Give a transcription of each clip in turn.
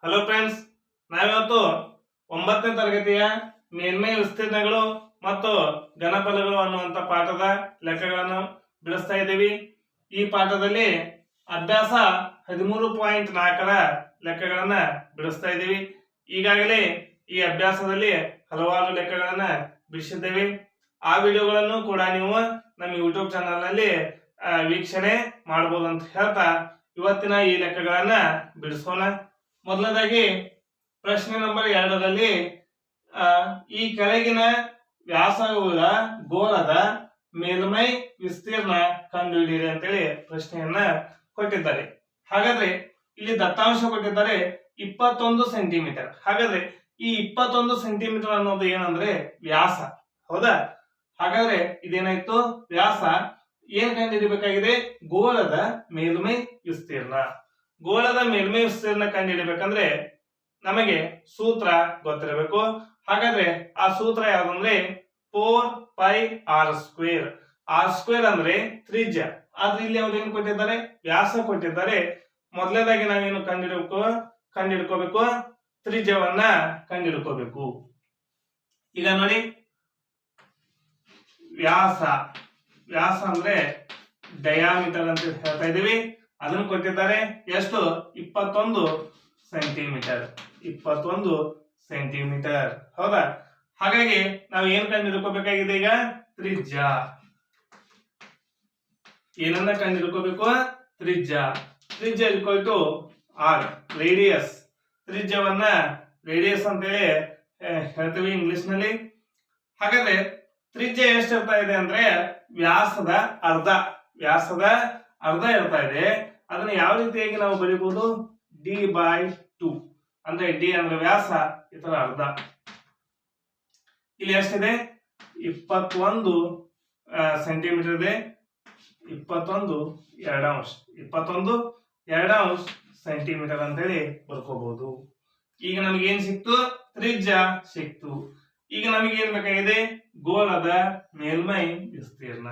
Hello friends, ನಾವಿವತ್ತು 9ನೇ ತರಗತಿಯ ಮೇಲ್ಮೈ ವಿಸ್ತೀರ್ಣಗಳು ಮತ್ತು ಘನಫಲಗಳು ಅನ್ನುವಂಥ ಪಾಠದ ಲೆಕ್ಕಗಳನ್ನು ಬಿಡಿಸ್ತಾ ಇದ್ದೀವಿ. ಈ ಪಾಠದಲ್ಲಿ ಅಭ್ಯಾಸ 13.4ರ ಲೆಕ್ಕಗಳನ್ನ ಬಿಡಿಸ್ತಾ ಇದ್ದೀವಿ. ಈಗಾಗಲೇ ಈ ಅಭ್ಯಾಸದಲ್ಲಿ ಹಲವಾರು ಲೆಕ್ಕಗಳನ್ನ ಬಿಡಿಸಿದ್ದೇವೆ. ಆ ವಿಡಿಯೋಗಳನ್ನು ಕೂಡ ನೀವು ನಮ್ಮ ಯೂಟ್ಯೂಬ್ ಚಾನಲ್ನಲ್ಲಿ ವೀಕ್ಷಣೆ ಮಾಡಬಹುದು ಅಂತ ಹೇಳ್ತಾ ಇವತ್ತಿನ ಈ ಲೆಕ್ಕಗಳನ್ನ ಬಿಡಿಸೋಣ. ಮೊದಲನೇದಾಗಿ ಪ್ರಶ್ನೆ ನಂಬರ್ 2ರಲ್ಲಿ ಈ ಕೆಳಗಿನ ವ್ಯಾಸವುಳ್ಳ ಗೋಳದ ಮೇಲ್ಮೈ ವಿಸ್ತೀರ್ಣ ಕಂಡುಹಿಡಿಯಿರಿ ಅಂತೇಳಿ ಪ್ರಶ್ನೆಯನ್ನ ಕೊಟ್ಟಿದ್ದಾರೆ. ಹಾಗಾದ್ರೆ ಇಲ್ಲಿ ದತ್ತಾಂಶ ಕೊಟ್ಟಿದ್ದಾರೆ 21 ಸೆಂಟಿಮೀಟರ್. ಹಾಗಾದ್ರೆ ಈ 21 ಸೆಂಟಿಮೀಟರ್ ಅನ್ನೋದು ಏನಂದ್ರೆ ವ್ಯಾಸ, ಹೌದಾ? ಹಾಗಾದ್ರೆ ಇದೇನಾಯ್ತು, ವ್ಯಾಸ. ಏನ್ ಕಂಡುಹಿಡಿಬೇಕಾಗಿದೆ? ಗೋಳದ ಮೇಲ್ಮೈ ವಿಸ್ತೀರ್ಣ. ಗೋಳದ ಮೇಲ್ಮೈ ವಿಸ್ತೀರ್ಣ ಕಂಡುಹಿಡಿಬೇಕಂದ್ರೆ ನಮಗೆ ಸೂತ್ರ ಗೊತ್ತಿರಬೇಕು. ಹಾಗಾದ್ರೆ ಆ ಸೂತ್ರ ಯಾವ್ದಂದ್ರೆ 4πr². r² ಅಂದ್ರೆ ತ್ರಿಜ್ಯ. ಆದ್ರೆ ಇಲ್ಲಿ ಅವ್ರೇನು ಕೊಟ್ಟಿದ್ದಾರೆ? ವ್ಯಾಸ ಕೊಟ್ಟಿದ್ದಾರೆ. ಮೊದಲನೇದಾಗಿ ನಾವೇನು ಕಂಡುಹಿಡ್ಕೋಬೇಕು? ತ್ರಿಜ್ಯವನ್ನ ಕಂಡುಹಿಡ್ಕೋಬೇಕು. ಈಗ ನೋಡಿ, ವ್ಯಾಸ ಅಂದ್ರೆ ಡಯಾಮೀಟರ್ ಅಂತ ಹೇಳ್ತಾ ಇದೀವಿ. ಅದನ್ನು ಕೊಟ್ಟಿದ್ದಾರೆ. ಎಷ್ಟು? 21 ಸೆಂಟಿಮೀಟರ್. 21 ಸೆಂಟಿಮೀಟರ್, ಹೌದಾ? ಹಾಗಾಗಿ ನಾವು ಏನ್ ಕಂಡುಹಿಡ್ಕೋಬೇಕಾಗಿದೆ? ಈಗ ತ್ರಿಜ್ಯ. ಏನನ್ನ ಕಂಡುಹಿಡ್ಕೋಬೇಕು? ತ್ರಿಜ್ಯ. ತ್ರಿಜ್ಯ ಈಕ್ವಲ್ ಟು ಆರ್, ರೇಡಿಯಸ್. ತ್ರಿಜ್ಯವನ್ನ ರೇಡಿಯಸ್ ಅಂತೇಳಿ ಹೇಳ್ತೀವಿ ಇಂಗ್ಲಿಷ್ ನಲ್ಲಿ. ಹಾಗಾದ್ರೆ ತ್ರಿಜ್ಯ ಎಷ್ಟು ಇರ್ತಾ ಇದೆ ಅಂದ್ರೆ ವ್ಯಾಸದ ಅರ್ಧ. ವ್ಯಾಸದ ಅರ್ಧ ಇರ್ತಾ ಇದೆ. ಅದನ್ನ ಯಾವ ರೀತಿಯಾಗಿ ನಾವು ಬರೀಬಹುದು? d/2. ಅಂದ್ರೆ ಡಿ ಅಂದ್ರೆ ವ್ಯಾಸ, ಇದರ ಅರ್ಧ. ಇಲ್ಲಿ ಎಷ್ಟಿದೆ? 21 ಸೆಂಟಿಮೀಟರ್ ಇದೆ. 21 2/2. 21 2/2 ಸೆಂಟಿಮೀಟರ್ ಅಂತೇಳಿ ಬರ್ಕೋಬಹುದು. ಈಗ ನಮಗೆ ಏನ್ ಸಿಕ್ತು? ತ್ರಿಜ್ಯ ಸಿಕ್ತು. ಈಗ ನಮಗೆ ಏನ್ ಬೇಕಾಗಿದೆ? ಗೋಳದ ಮೇಲ್ಮೈ ವಿಸ್ತೀರ್ಣ.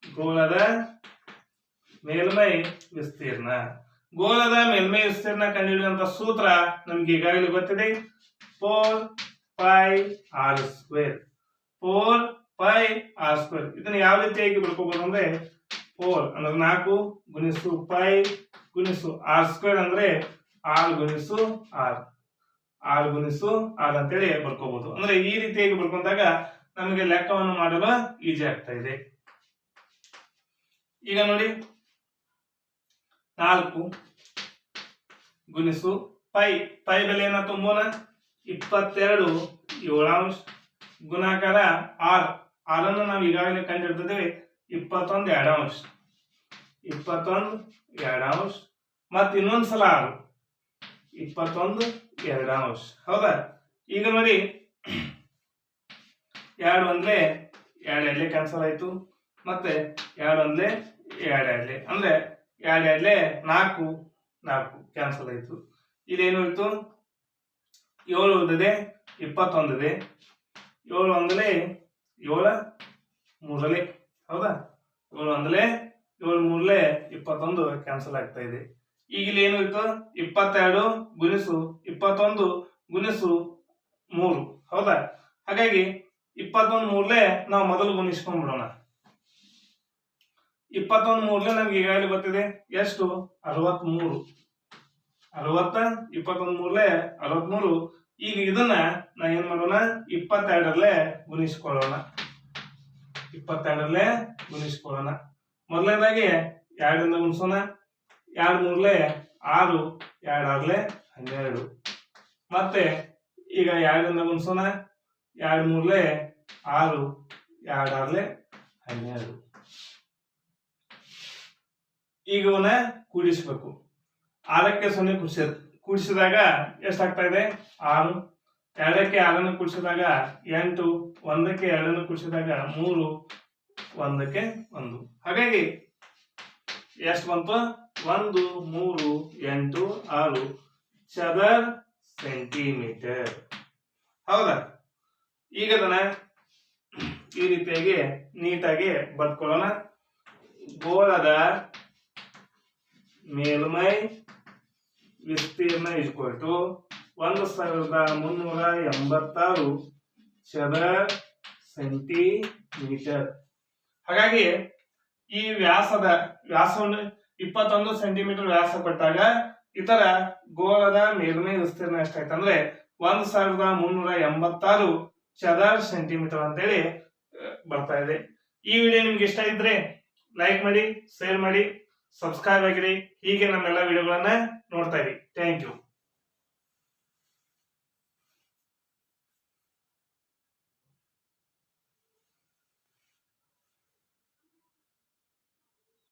ಗೋಳದ ಮೇಲ್ಮೈ ವಿಸ್ತೀರ್ಣ. ಗೋಳದ ಮೇಲ್ಮೈ ವಿಸ್ತೀರ್ಣ ಕಂಡುಹಿಡಿಯುವಂತ ಸೂತ್ರ ನಮ್ಗೆ ಈಗಾಗಲೇ ಗೊತ್ತಿದೆ. 4πr². 4πr². ಇದನ್ನ ಯಾವ ರೀತಿಯಾಗಿ ಬರ್ಕೋಬಹುದು ಅಂದ್ರೆ 4 ಅಂದ್ರೆ 4 ಗುಣಿಸು π ಗುಣಿಸು r² ಅಂದ್ರೆ r ಗುಣಿಸು r. r ಗುಣಿಸು r ಅಂತೇಳಿ ಬರ್ಕೋಬಹುದು. ಅಂದ್ರೆ ಈ ರೀತಿಯಾಗಿ ಬರ್ಕೊಂಡಾಗ ನಮಗೆ ಲೆಕ್ಕವನ್ನು ಮಾಡಲು ಈಜಿ ಆಗ್ತಾ ಇದೆ. ಈಗ ನೋಡಿ, 4 ಗುಣಿಸು ಪೈ ಬೆಲೆ ಏನಾಯ್ತು? 22 7/2 ಗುಣಾಕಾರ ಆರ್. ಅನ್ನು ನಾವು ಈಗಾಗಲೇ ಕಂಡುಹಿಡಿದಿದ್ದೇವೆ. 21 2/2. 21 2/2 ಮತ್ತೆ ಇನ್ನೊಂದ್ಸಲ 6. 21 2/2, ಹೌದಾ? ಈಗ ನೋಡಿ, 2 ಒಂದ್ಲೆ 2 2 ಕ್ಯಾನ್ಸಲ್ ಆಯ್ತು. ಮತ್ತೆ 2 ಒಂದ್ಲೆ 2 2 ಅಂದ್ರೆ 2 2 4 4 ಕ್ಯಾನ್ಸಲ್ ಆಯ್ತು. ಇಲ್ಲೇನು ಇತ್ತು? 7 ಉಳಿದಿದೆ, 21 ಇದೆ. 7 ಒಂದಲೇ 7 3, ಹೌದಾ? 7 ಒಂದಲೇ 7 3 21 ಕ್ಯಾನ್ಸಲ್ ಆಗ್ತಾ ಇದೆ. ಈಗ ಇಲ್ಲಿ ಏನು ಇತ್ತು? 22 ಗುಣಿಸು 21 ಗುಣಿಸು 3, ಹೌದಾ? ಹಾಗಾಗಿ 21 3 ನಾವು ಮೊದಲು ಗುಣಿಸ್ಕೊಂಡ್ಬಿಡೋಣ. 21 3 ನಮ್ಗೆ ಈಗಾಗಲೇ ಗೊತ್ತಿದೆ. ಎಷ್ಟು? 63. 21 3 63. ಈಗ ಇದನ್ನ ನಾ ಏನ್ ಮಾಡೋಣ? 22ರಲ್ಲೇ ಗುಣಿಸ್ಕೊಳ್ಳೋಣ. 22ರಲ್ಲೇ ಗುಣಿಸ್ಕೊಳ್ಳೋಣ. ಮೊದಲನೇದಾಗಿ 2 ಇಂದ ಗುಣಿಸೋಣ. 2 3 6, 2 6 12. ಮತ್ತೆ ಈಗ 2 ಇಂದ ಗುಣಿಸೋಣ. 2 3 6, 2 6 12. ಈಗ ಇವನ್ನ ಕೂಡಿಸಬೇಕು. 6ಕ್ಕೆ 0 ಕೂಡಿಸಿದಾಗ ಎಷ್ಟಾಗ್ತಾ ಇದೆ? 6. 2ಕ್ಕೆ 6 ಕೂಡಿಸಿದಾಗ 8. 1ಕ್ಕೆ 2 ಕೂಡಿಸಿದಾಗ 3. 1ಕ್ಕೆ 1. ಹಾಗಾಗಿ ಎಷ್ಟು ಬಂತು? 1 3 8 6 ಚದರ ಸೆಂಟಿಮೀಟರ್, ಹೌದಾ? ಈಗ ಅದನ್ನ ಈ ರೀತಿಯಾಗಿ ನೀಟಾಗಿ ಬರ್ಕೊಳ್ಳೋಣ. ಗೋಳದ ಮೇಲ್ಮೈ ವಿಸ್ತೀರ್ಣ ಈಕ್ವಲ್ ಟು 1386 ಚದರ ಸೆಂಟಿಮೀಟರ್. ಹಾಗಾಗಿ ಈ ವ್ಯಾಸವನ್ನು 21 ಸೆಂಟಿಮೀಟರ್ ವ್ಯಾಸ ಕೊಟ್ಟಾಗ ಇತರ ಗೋಳದ ಮೇಲ್ಮೈ ವಿಸ್ತೀರ್ಣ ಎಷ್ಟಾಯ್ತು ಅಂದ್ರೆ 1386 ಚದರ ಸೆಂಟಿಮೀಟರ್ ಅಂತೇಳಿ ಬರ್ತಾ ಇದೆ. ಈ ವಿಡಿಯೋ ನಿಮ್ಗೆ ಇಷ್ಟ ಇದ್ರೆ ಲೈಕ್ ಮಾಡಿ, ಶೇರ್ ಮಾಡಿ, ಸಬ್ಸ್ಕ್ರೈಬ್ ಆಗಿರಿ. ಹೀಗೆ ನಮ್ಮೆಲ್ಲ ವಿಡಿಯೋಗಳನ್ನ ನೋಡ್ತಾ ಇರಿ. Thank you.